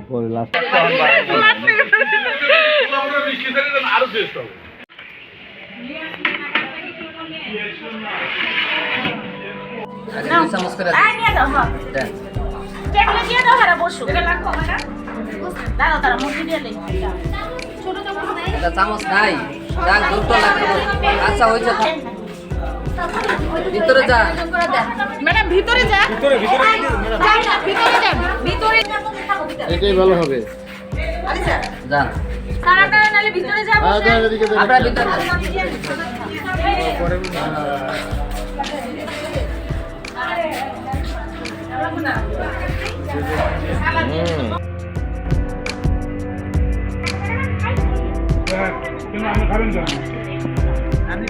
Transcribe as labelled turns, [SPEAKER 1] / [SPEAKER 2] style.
[SPEAKER 1] পরে লাস্ট
[SPEAKER 2] আরো টেস্ট হবে
[SPEAKER 3] চামচ নাই যাক দুটো লাগবে আচ্ছা হয়েছে ভিতরে যা
[SPEAKER 4] ম্যাডাম ভিতরে যা
[SPEAKER 1] ভিতরে ভিতরে
[SPEAKER 4] ভিতরে যান ভিতরে
[SPEAKER 1] এটাই ভালো হবে
[SPEAKER 3] যান
[SPEAKER 4] কারা কারা নালে ভিতরে যাবো
[SPEAKER 3] আপনারা ভিতরে
[SPEAKER 2] আমি খাবেন আমি